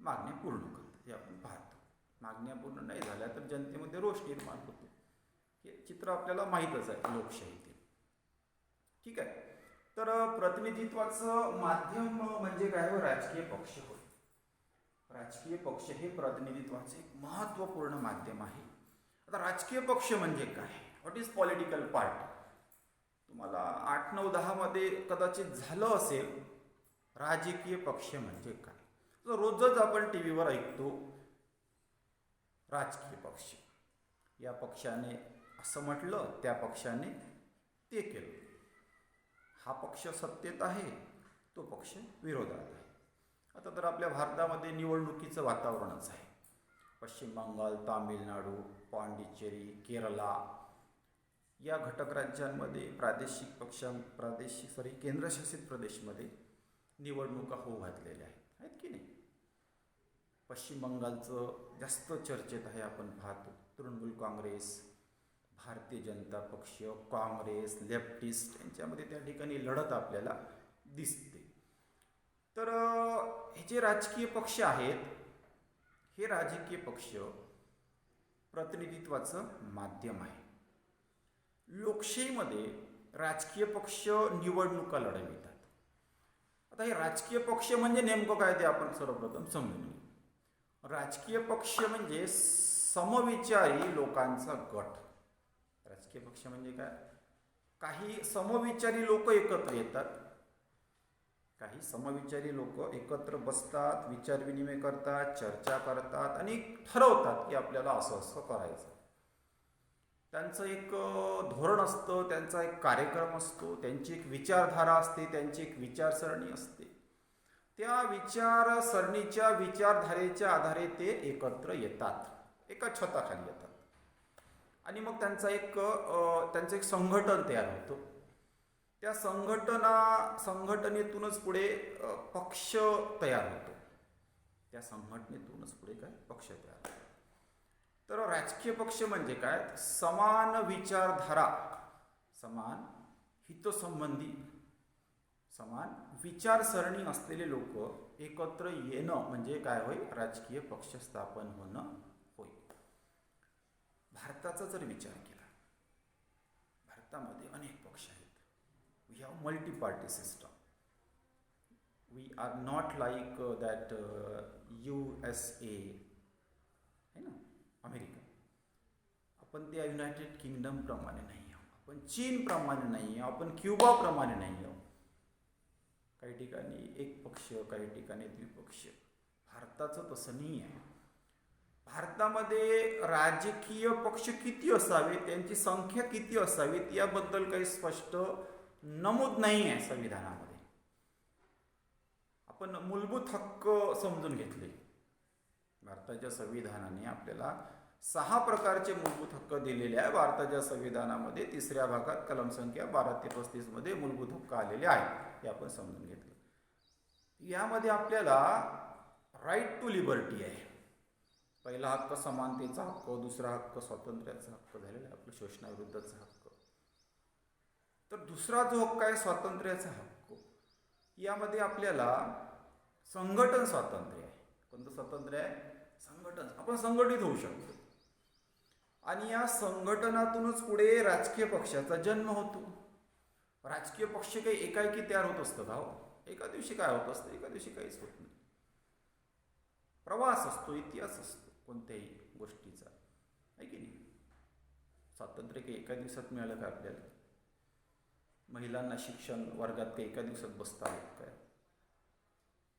मागण्या पूर्ण करतात. हे आपण पाहतो. मागण्या पूर्ण नाही झाल्या तर जनतेमध्ये रोष निर्माण होतो. हे चित्र आपल्याला माहीतच आहे लोकशाहीतील. ठीक आहे. तर प्रतिनिधित्वाचं माध्यम म्हणजे काय हो? राजकीय पक्ष होय. राजकीय पक्ष हे प्रतिनिधित्वाचे एक महत्त्वपूर्ण माध्यम आहे. आता राजकीय पक्ष म्हणजे काय? What is political party? तुम्हाला 8, 9, 10 मध्ये कदाचित झालं असेल राजकीय पक्ष म्हणजे काय. तर रोजच आपण टी व्हीवर ऐकतो राजकीय पक्ष, या पक्षाने असं म्हटलं, त्या पक्षाने ते केलं, हा पक्ष सत्तेत आहे, तो पक्ष विरोधात आहे. आता तर आपल्या भारतामध्ये निवडणुकीचं वातावरणच आहे. पश्चिम बंगाल, तामिळनाडू, पांडिचेरी, केरला या घटक राज्यांमध्ये केंद्रशासित प्रदेशमध्ये निवडणुका होऊ घातलेल्या आहेत की नाही. पश्चिम बंगालचं जास्त चर्चेत आहे. आपण पाहतो तृणमूल काँग्रेस, भारतीय जनता पक्ष, काँग्रेस, लेफ्टिस्ट यांच्यामध्ये त्या ठिकाणी लढत आपल्याला दिसते. तर हे जे राजकीय पक्ष आहेत, हे राजकीय पक्ष प्रतिनिधित्वाचं माध्यम आहे. लोकशाहीमध्ये राजकीय पक्ष निवडणुका लढवितात. आता हे राजकीय पक्ष म्हणजे नेमकं काय ते आपण सर्वप्रथम समजून घेऊ. राजकीय पक्ष म्हणजे समविचारी लोकांचा गट. राजकीय पक्ष म्हणजे काय? काही समविचारी लोक एकत्र येतात, काही समविचारी लोक एकत्र बसतात, विचारविनिमय करतात, चर्चा करतात आणि ठरवतात की आपल्याला असं असं करायचं. त्यांचं एक धोरण असतं, त्यांचा एक कार्यक्रम असतो, त्यांची एक विचारधारा असते, त्यांची एक विचारसरणी असते. त्या विचारसरणीच्या विचारधारेच्या आधारे ते एकत्र येतात, एका छताखाली येतात आणि मग त्यांचं एक संघटन तयार होतं. त्या संघटनेतूनच पुढे पक्ष तयार होतो. त्या संघटनेतूनच पुढे काय पक्ष तयार होतो. तर राजकीय पक्ष म्हणजे काय? समान विचारधारा, समान हितसंबंधी, समान विचारसरणी असलेले लोक एकत्र येणं म्हणजे काय होईल? राजकीय पक्ष स्थापन होणं होय. भारताचा जर विचार केला, भारतामध्ये अनेक पक्ष आहेत. We have multi party system. We are not like that USA है ना, अमेरिका. आपण त्या युनायटेड किंगडम प्रमाणे नाही आहोत, आपण चीन प्रमाणे नाही आहोत, आपण क्युबा प्रमाणे नाही आहोत. काही ठिकाणी एक पक्ष, काही ठिकाणी द्विपक्ष. भारताचं तसं नाही आहे. भारतामध्ये राजकीय पक्ष किती असावे, त्यांची संख्या किती असावीत याबद्दल काही स्पष्ट नमूद नाही आहे संविधानामध्ये. आपण मूलभूत हक्क समजून घेतले. भारताच्या संविधानाने आपल्याला 6 प्रकारचे मूलभूत हक्क दिलेले आहे. भारताच्या संविधानामध्ये 3ऱ्या भागात कलम संख्या 12 ते 35 मध्ये मूलभूत हक्क आलेले आहेत, हे आपण समजून घेतलं. यामध्ये आपल्याला राईट टू लिबर्टी आहे. पहिला हक्क समानतेचा हक्क, दुसरा हक्क स्वातंत्र्याचा हक्क झालेला आहे, आपलं शोषणाविरुद्धचा हक्क. तर दुसरा जो हक्क आहे स्वातंत्र्याचा हक्क, यामध्ये आपल्याला संघटन स्वातंत्र्य आहे. कोणतं स्वातंत्र्य आहे? संघटन. आपण संघटित होऊ शकतो आणि या संघटनातूनच पुढे राजकीय पक्षाचा जन्म होतो. राजकीय पक्ष काही एकाएकी तयार होत असतं का? एका दिवशी काय होत असतं? एका दिवशी काहीच होत नाही. प्रवास असतो, इतिहास असतो कोणत्याही गोष्टीचा, आहे की नाही. स्वातंत्र्य काही एका दिवसात मिळालं का आपल्याला? महिलांना शिक्षण वर्गात काही एका दिवसात बसता आलं काय?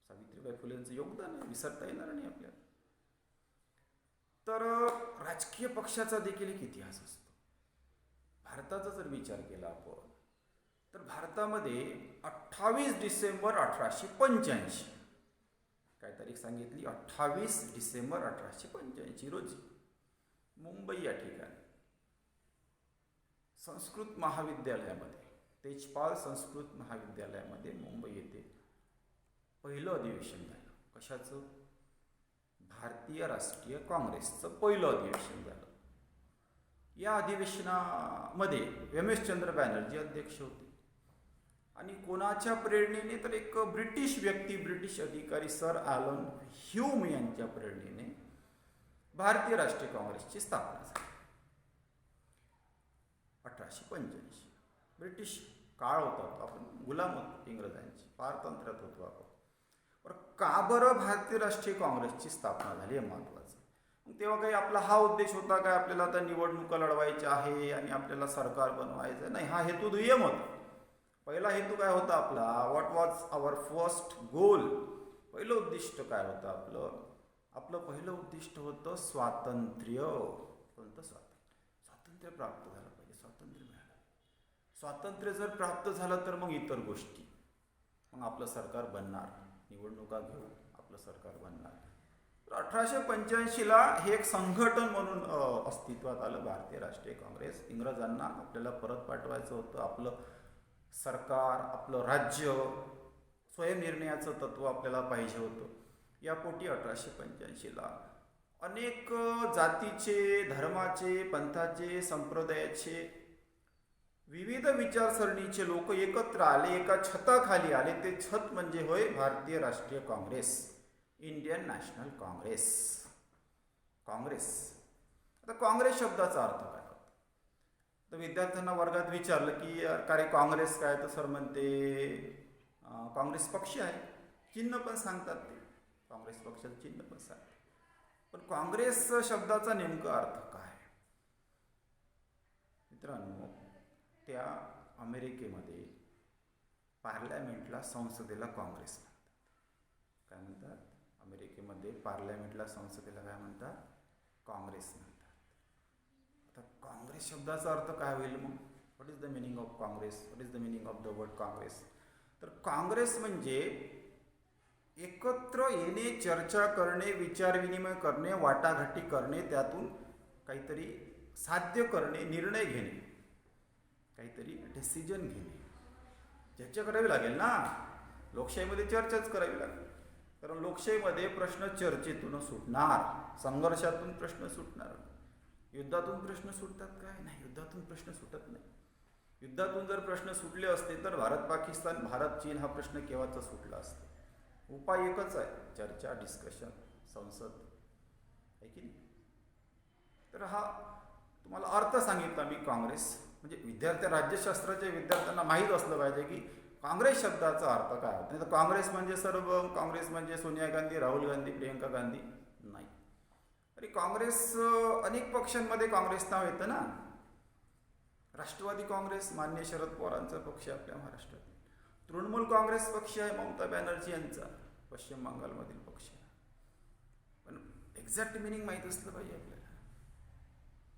सावित्रीबाई फुलेंचं योगदान आहे, विसरता येणार नाही आपल्याला. तर राजकीय पक्षाचा देखील एक इतिहास असतो. भारताचा जर विचार केला आपण, तर भारतामध्ये 28 डिसेंबर 1885, काय तारीख सांगितली? 28 डिसेंबर 1885 रोजी मुंबई या ठिकाणी संस्कृत महाविद्यालयामध्ये, तेजपाल संस्कृत महाविद्यालयामध्ये मुंबई येथे पहिलं अधिवेशन झालं. कशाचं? भारतीय राष्ट्रीय काँग्रेसचं पहिलं अधिवेशन झालं. या अधिवेशनामध्ये रमेशचंद्र बॅनर्जी अध्यक्ष होते आणि कोणाच्या प्रेरणेने? तर एक ब्रिटिश व्यक्ती, ब्रिटिश अधिकारी सर ॲलन ह्यूम यांच्या प्रेरणेने भारतीय राष्ट्रीय काँग्रेसची स्थापना झाली 1885. ब्रिटिश काळ होता, आपण गुलाम होतो इंग्रजांची, पारतंत्र्यात होतो आपण. का बरं भारतीय राष्ट्रीय काँग्रेसची स्थापना झाली हे महत्त्वाचं. मग तेव्हा काही आपला हा उद्देश होता काय आपल्याला आता निवडणुका लढवायच्या आहे आणि आपल्याला सरकार बनवायचं? नाही, हा हेतू दुय्यम होता. पहिला हेतू काय होता आपला? What was our first goal? पहिलं उद्दिष्ट काय होतं आपलं? आपलं पहिलं उद्दिष्ट होतं स्वातंत्र्य. कोणतं स्वातंत्र्य? स्वातंत्र्य प्राप्त झालं पाहिजे, स्वातंत्र्य मिळालं. स्वातंत्र्य जर प्राप्त झालं तर मग इतर गोष्टी, मग आपलं सरकार बनणार, निवडणुका घेऊ, आपलं सरकार बनणार. तर 1885ला हे एक संघटन म्हणून अस्तित्वात आलं भारतीय राष्ट्रीय काँग्रेस. इंग्रजांना आपल्याला परत पाठवायचं होतं आपलं सरकार, आपलं राज्य, स्वयंनिर्णयाचं तत्व आपल्याला पाहिजे होतं. यापोटी 1885ला अनेक जातीचे, धर्माचे, पंथाचे, संप्रदायाचे, विविध विचारसरणीचे लोक एकत्र आले, एका छताखाली आले. ते छत म्हणजे होय भारतीय राष्ट्रीय काँग्रेस, इंडियन नॅशनल काँग्रेस. काँग्रेस. आता काँग्रेस शब्दाचा अर्थ काय होतो? तर विद्यार्थ्यांना वर्गात विचारलं की का रे काँग्रेस काय? तर सर म्हणते काँग्रेस पक्ष आहे. चिन्ह पण सांगतात ते, काँग्रेस पक्षाचं चिन्ह पण सांगतात. पण काँग्रेस शब्दाचा नेमका अर्थ काय? मित्रांनो, त्या अमेरिकेमध्ये पार्लमेंटला, संसदेला काँग्रेस म्हणतात. काय म्हणतात? अमेरिकेमध्ये पार्लमेंटला, संसदेला काय म्हणतात? काँग्रेस म्हणतात. आता काँग्रेस शब्दाचा अर्थ काय होईल मग? What is the meaning of Congress? What is the meaning of the word Congress? तर काँग्रेस म्हणजे एकत्र येणे, चर्चा करणे, विचारविनिमय करणे, वाटाघाटी करणे, त्यातून काहीतरी साध्य करणे, निर्णय घेणे, काहीतरी डिसिजन घेणे. चर्चा करावी लागेल ना. लोकशाहीमध्ये चर्चाच करावी लागेल. कारण लोकशाहीमध्ये प्रश्न चर्चेतून सुटणार, संघर्षातून प्रश्न सुटणार. युद्धातून प्रश्न सुटतात काय? नाही, युद्धातून प्रश्न सुटत नाही. युद्धातून जर प्रश्न सुटले असते तर भारत पाकिस्तान, भारत चीन हा प्रश्न केव्हाचा सुटला असता. उपाय एकच आहे, चर्चा, डिस्कशन, संसद, आहे की नाही? तर हा तुम्हाला अर्थ सांगितला मी काँग्रेस. म्हणजे राज्यशास्त्राच्या विद्यार्थ्यांना माहीत असलं पाहिजे की काँग्रेस शब्दाचा अर्थ काय होता. नाही तर काँग्रेस म्हणजे सर्व, काँग्रेस म्हणजे सोनिया गांधी, राहुल गांधी, प्रियंका गांधी नाही. अरे काँग्रेस अनेक पक्षांमध्ये काँग्रेस नाव येतं ना. राष्ट्रवादी काँग्रेस माननीय शरद पवारांचा पक्ष आहे आपल्या महाराष्ट्रात. तृणमूल काँग्रेस पक्ष आहे ममता बॅनर्जी यांचा, पश्चिम बंगालमधील पक्ष. पण एक्झॅक्ट मिनिंग माहीत असलं पाहिजे आपल्याला.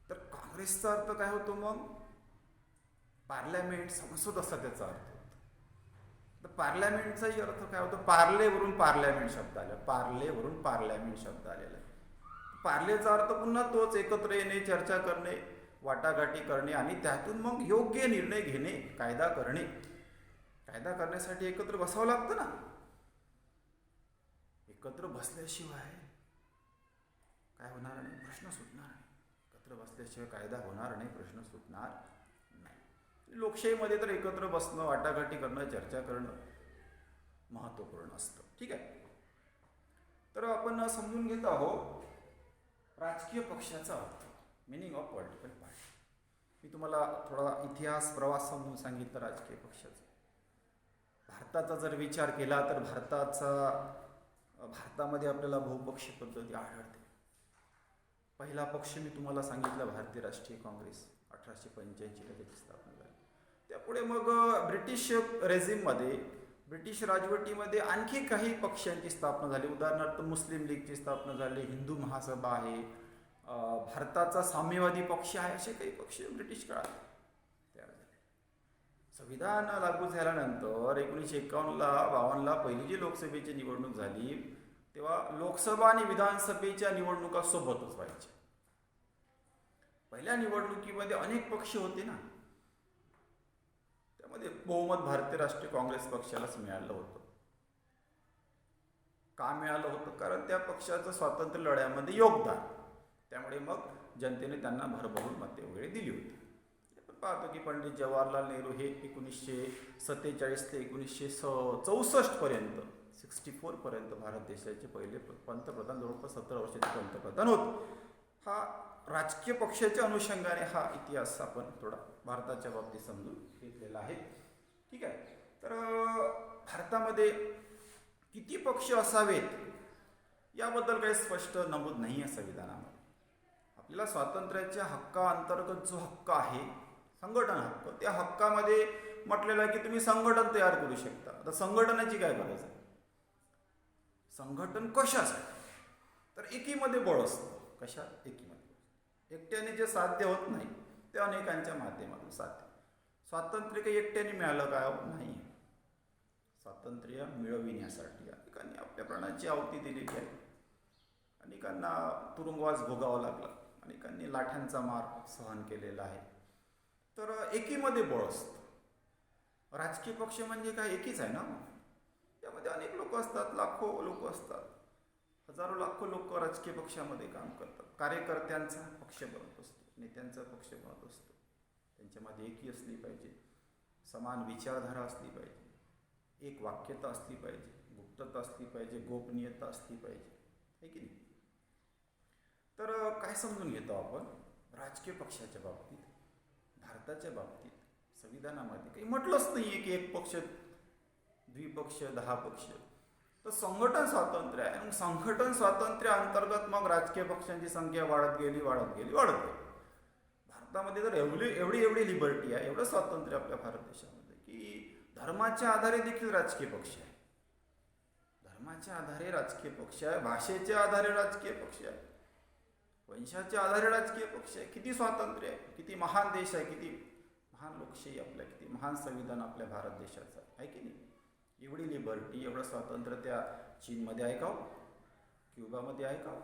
तर काँग्रेसचा अर्थ काय होतो मग? पार्लमेंट, संसद असा त्याचा अर्थ होतो. तर पार्लमेंटचाही अर्थ काय होतो? पार्लेवरून पार्लमेंट शब्द आला, पार्लेवरून पार्लमेंट शब्द आलेला. पार्लेचा अर्थ पुन्हा तोच, एकत्र येणे, चर्चा करणे, वाटाघाटी करणे आणि त्यातून मग योग्य निर्णय घेणे, कायदा करणे. कायदा करण्यासाठी एकत्र बसावं लागतं ना. एकत्र बसल्याशिवाय काय होणार नाही? प्रश्न सुटणार नाही. एकत्र बसल्याशिवाय कायदा होणार नाही, प्रश्न सुटणार नाही. लोकशाहीमध्ये तर एकत्र बसणं, वाटाघाटी करणं, चर्चा करणं महत्त्वपूर्ण असतं. ठीक आहे. तर आपण समजून घेत आहोत राजकीय पक्षाचा अर्थ, मिनिंग ऑफ पॉलिटिकल पार्टी. मी तुम्हाला थोडा इतिहास, प्रवास समजून सांगितलं राजकीय पक्षाचा. भारताचा जर विचार केला तर भारतामध्ये आपल्याला बहुपक्षीय पद्धती आढळते. पहिला पक्ष मी तुम्हाला सांगितला भारतीय राष्ट्रीय काँग्रेस, 1885ला त्याची स्थापना झाली. त्यापुढे मग ब्रिटिश रेझिममध्ये, ब्रिटिश राजवटीमध्ये आणखी काही पक्षांची स्थापना झाली. उदाहरणार्थ मुस्लिम लीगची स्थापना झाली, हिंदू महासभा आहे, भारताचा साम्यवादी पक्ष आहे. असे काही पक्ष ब्रिटिश काळात तयार झाले. संविधान लागू झाल्यानंतर 1951-52ला पहिली जी लोकसभेची निवडणूक झाली तेव्हा लोकसभा आणि विधानसभेच्या निवडणुका सोबतच व्हायच्या. पहिल्या निवडणुकीमध्ये अनेक पक्ष होते ना, त्यामध्ये बहुमत भारतीय राष्ट्रीय काँग्रेस पक्षालाच मिळालं होतं. का मिळालं होतं? कारण त्या पक्षाचं स्वातंत्र्य लढ्यामध्ये योगदान, त्यामुळे मग जनतेने त्यांना भरभरून मते वगैरे दिली होती. आपण पाहतो की पंडित जवाहरलाल नेहरू हे 1947 ते 1964 पर्यंत, 64 पर्यंत भारत देशाचे पहिले पंतप्रधान, जवळपास 17 वर्षाचे पंतप्रधान होते. हा राजकीय पक्षाच्या अनुषंगाने हा इतिहास आपण थोडा भारताच्या बाबतीत समजून घेतलेला आहे. ठीक आहे. तर भारतामध्ये किती पक्ष असावेत याबद्दल काही स्पष्ट नमूद नाही आहे संविधानामध्ये. आपल्याला स्वातंत्र्याच्या हक्काअंतर्गत जो हक्क आहे, संघटन हक्क, त्या हक्कामध्ये म्हटलेलं आहे की तुम्ही संघटन तयार करू शकता. आता संघटनाची काय गरज आहे? संघटन कशासाठी? तर एकीमध्ये बळ असतं. कशात? एकीमध्ये. एकट्याने जे साध्य होत नाही ते अनेकांच्या माध्यमातून साध्य. स्वातंत्र्य काही एकट्याने मिळालं काय? नाही. स्वातंत्र्य मिळविण्यासाठी अनेकांनी आपल्या प्राणांची आहुती दिलेली आहे. अनेकांना तुरुंगवास भोगावा लागला, अनेकांनी लाठ्यांचा मार सहन केलेला आहे. तर एकीमध्ये बळ असतं. राजकीय पक्ष म्हणजे काय, एकीच आहे ना. त्यामध्ये अनेक लोक असतात, लाखो लोक असतात, हजारो लाखो लोक राजकीय पक्षामध्ये काम करतात. कार्यकर्त्यांचा पक्ष बनत असतो, नेत्यांचा पक्ष बनत असतो. त्यांच्यामध्ये एकी असली पाहिजे, समान विचारधारा असली पाहिजे, एक वाक्यता असली पाहिजे, गुप्तता असली पाहिजे, गोपनीयता असली पाहिजे, आहे की नाही. तर काय समजून घेतो आपण राजकीय पक्षाच्या बाबतीत, भारताच्या बाबतीत संविधानामध्ये काही म्हटलंच नाही आहे की एक पक्ष, द्विपक्ष, 10 पक्ष. तर संघटन स्वातंत्र्य आहे. आणि संघटन स्वातंत्र्य अंतर्गत मग राजकीय पक्षांची संख्या वाढत गेली. भारतामध्ये तर एवढी लिबर्टी आहे, एवढं स्वातंत्र्य आपल्या भारत देशामध्ये की धर्माच्या आधारे देखील राजकीय पक्ष आहे. धर्माच्या आधारे राजकीय पक्ष आहे, भाषेच्या आधारे राजकीय पक्ष आहे, वंशाच्या आधारे राजकीय पक्ष आहे. किती स्वातंत्र्य आहे, किती महान देश आहे, किती महान लोकशाही आपल्या, किती महान संविधान आपल्या भारत देशाचं आहे की नाही. एवढी लिबर्टी, एवढं स्वातंत्र्य त्या चीनमध्ये आहे का, क्युबामध्ये आहे का.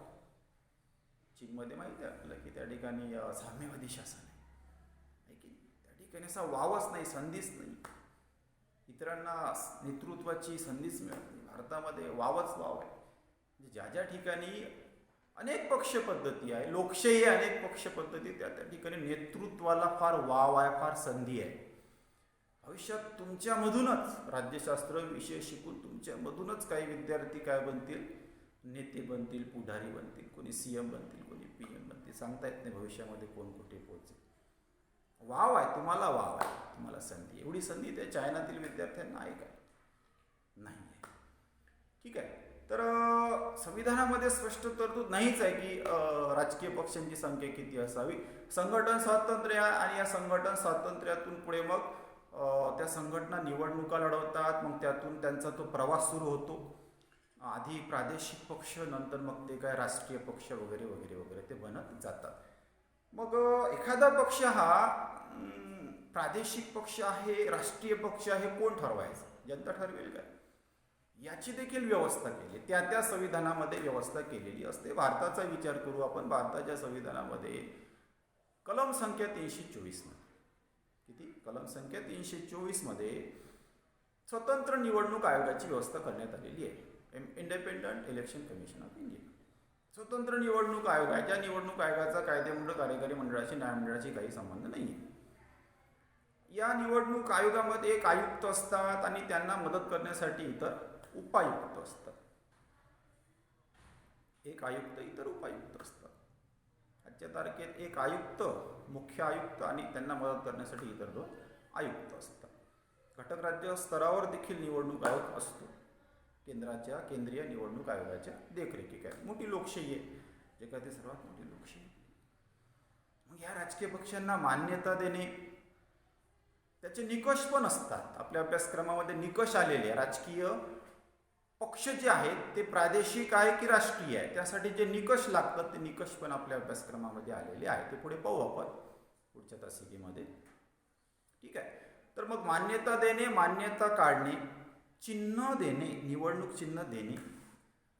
चीनमध्ये माहिती आहे आपल्याला की त्या ठिकाणी साम्यवादी शासन आहे की नाही. त्या ठिकाणी असा वावच नाही, संधीच नाही, इतरांना नेतृत्वाची संधीच मिळत नाही. भारतामध्ये वावच वाव आहे. ज्या ज्या ठिकाणी अनेक पक्ष पद्धती आहे, लोकशाही अनेक पक्ष पद्धती, त्या ठिकाणी नेतृत्वाला फार वाव आहे, फार संधी आहे. भविष्यात तुमच्यामधूनच राज्यशास्त्र विषय शिकून तुमच्यामधूनच काही विद्यार्थी काय बनतील, नेते बनतील, पुढारी बनतील, कोणी CM बनतील, कोणी PM बनतील, सांगता येत नाही भविष्यामध्ये कोण कुठे पोहोचेल. वाव आहे, तुम्हाला वाव आहे, तुम्हाला संधी. एवढी संधी त्या चायनातील विद्यार्थ्यांना आहे का, नाही आहे. ठीक आहे. तर संविधानामध्ये स्पष्ट तरतूद नाहीच आहे की राजकीय पक्षांची संख्या किती असावी. संघटन स्वातंत्र्य आहे आणि या संघटन स्वातंत्र्यातून पुढे मग त्या संघटना निवडणुका लढवतात. मग त्यातून त्यांचा तो प्रवास सुरू होतो. आधी प्रादेशिक पक्ष, नंतर मग ते काय राष्ट्रीय पक्ष वगैरे वगैरे वगैरे ते बनत जातात. मग एखादा पक्ष हा प्रादेशिक पक्ष आहे, राष्ट्रीय पक्ष आहे, कोण ठरवायचं, जनता ठरवेल काय, याची देखील व्यवस्था केली, त्या संविधानामध्ये व्यवस्था केलेली असते. भारताचा विचार करू आपण. भारताच्या संविधानामध्ये कलम संख्या 324 मध्ये, किती, कलम संख्या 324 मध्ये स्वतंत्र निवडणूक आयोगाची व्यवस्था करण्यात आलेली आहे. Independent election commission of India, स्वतंत्र निवडणूक आयोग आहे. ज्या निवडणूक आयोगाचा कायदेमंडळ, कार्यकारी मंडळाशी, न्यायमंडळाशी काही संबंध नाही आहे. या निवडणूक आयोगामध्ये एक आयुक्त असतात आणि त्यांना मदत करण्यासाठी इतर उपायुक्त असतात. एक आयुक्त, इतर उपायुक्त असतात. आजच्या तारखेत एक आयुक्त, मुख्य आयुक्त आणि त्यांना मदत करण्यासाठी इतर 2 आयुक्त असतात. घटक राज्य स्तरावर देखील निवडणूक आयोग असतो. केंद्रीय निवडणूक आयोगाच्या देखरेखीखाली. मोठी लोकशाही आहे, जगातील सर्वात मोठी लोकशाही. मग या राजकीय पक्षांना मान्यता देणे, त्याचे निकष पण असतात. आपल्या अभ्यासक्रमामध्ये निकष आलेले आहे. राजकीय पक्ष जे आहेत ते प्रादेशिक आहे की राष्ट्रीय आहे, त्यासाठी जे निकष लागतात ते निकष पण आपल्या अभ्यासक्रमामध्ये आलेले आहे. ते पुढे पाहू आपण पुढच्या तासिकेमध्ये. ठीक आहे. तर मग मान्यता देणे, मान्यता काढणे, चिन्ह देणे, निवडणूक चिन्ह देणे,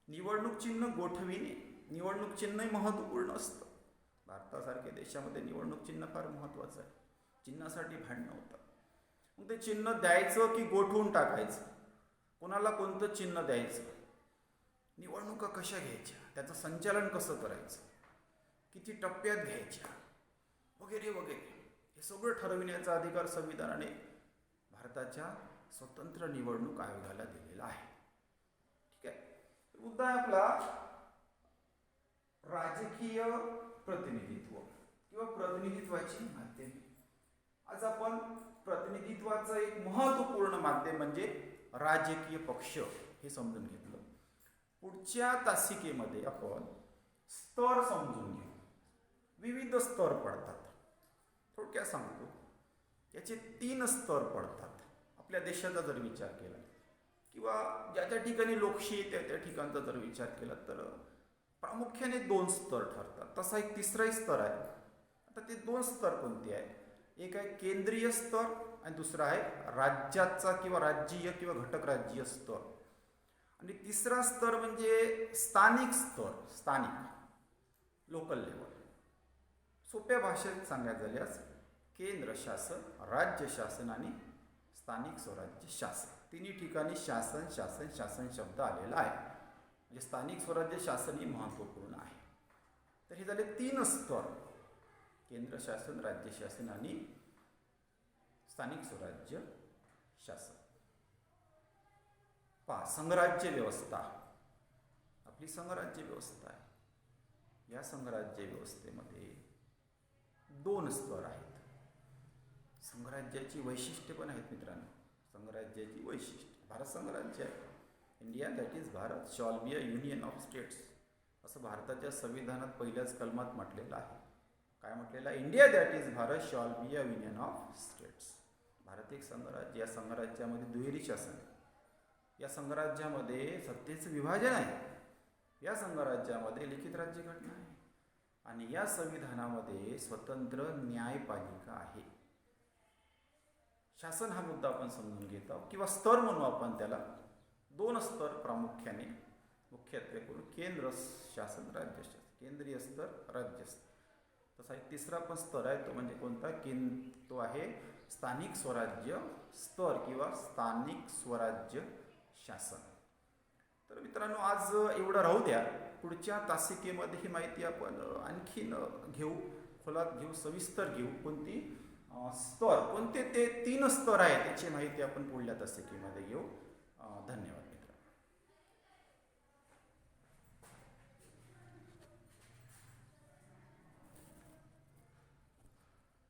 निवडणूक चिन्ह गोठविणे. निवडणूक चिन्ह महत्त्वपूर्ण असतं. भारतासारख्या देशामध्ये निवडणूक चिन्ह फार महत्त्वाचं आहे. चिन्हासाठी भांडणं होतं. मग ते चिन्ह द्यायचं की गोठवून टाकायचं, कोणाला कोणतं चिन्ह द्यायचं, निवडणुका कशा घ्यायच्या, त्याचं संचालन कसं करायचं, किती टप्प्यात घ्यायच्या वगैरे वगैरे, हे सगळं ठरविण्याचा अधिकार संविधानाने भारताच्या स्वतंत्र निवडणूक आयोगाला दिलेला आहे. ठीक आहे. मुद्दा आहे आपला राजकीय प्रतिनिधित्व किंवा प्रतिनिधित्वाची माध्यमे. आज आपण प्रतिनिधित्वाचं एक महत्त्वपूर्ण माध्यम म्हणजे राजकीय पक्ष हे समजून घेतलं. पुढच्या तासिकेमध्ये आपण स्तर समजून घेऊ. विविध स्तर पडतात. थोडक्यात सांगतो, याचे 3 स्तर पडतात. आपल्या देशाचा जर विचार केला किंवा ज्या ज्या ठिकाणी लोकशाही त्या ठिकाणचा जर विचार केला तर प्रामुख्याने 2 स्तर ठरतात. तसा एक तिसराही स्तर आहे. आता ते 2 स्तर कोणते आहे? एक आहे केंद्रीय स्तर आणि दुसरा आहे राज्याचा किंवा राज्यीय किंवा घटक राज्यीय स्तर. आणि तिसरा स्तर म्हणजे स्थानिक स्तर, स्थानिक लोकल लेवल. सोप्या भाषेत सांगायचं झाल्यास केंद्र शासन, राज्य शासन आणि स्थानिक स्वराज्य शासन, तिन्ही ठिकाणी शासन शासन शासन शब्द आलेला आहे. म्हणजे स्थानिक स्वराज्य शासन ही महत्त्वपूर्ण आहे. तर हे झाले 3 स्तर, केंद्र शासन, राज्य शासन आणि स्थानिक स्वराज्य शासन. पहा, संघराज्य व्यवस्था, आपली संघराज्य व्यवस्था आहे. या संघराज्य व्यवस्थेमध्ये 2 स्तर आहेत. संघराज्याची वैशिष्ट्ये पण आहेत मित्रांनो. संघराज्याची वैशिष्ट्य, भारत संघराज्य आहे. India that is Bharat shawl be a union of states, असं भारताच्या संविधानात पहिल्याच कलमात म्हटलेलं आहे. काय म्हटलेलं आहे? India that is Bharat shawl be a union of states. Bharat एक संघराज्य. या संघराज्यामध्ये दुहेरी शासन आहे. या संघराज्यामध्ये सत्तेचं विभाजन आहे. या संघराज्यामध्ये लिखित राज्यघटना आहे. आणि या संविधानामध्ये स्वतंत्र न्यायपालिका आहे. शासन हा मुद्दा आपण समजून घेत आहोत, किंवा स्तर म्हणू आपण त्याला. 2 स्तर प्रामुख्याने, मुख्यत्वे करून केंद्र शासन, राज्य शासन, केंद्रीय स्तर, राज्य स्तर. तसा एक तिसरा पण स्तर आहे, तो म्हणजे कोणता? तो आहे स्थानिक स्वराज्य स्तर किंवा स्थानिक स्वराज्य शासन. तर मित्रांनो, आज एवढं राहू द्या. पुढच्या तासिकेमध्ये ही माहिती आपण आणखीन घेऊ, खोलात घेऊ, सविस्तर घेऊ. कोणती स्तर, कोणते ते 3 स्तर आहेत त्याची माहिती आपण पुढल्या तासिकेमध्ये घेऊ. धन्यवाद.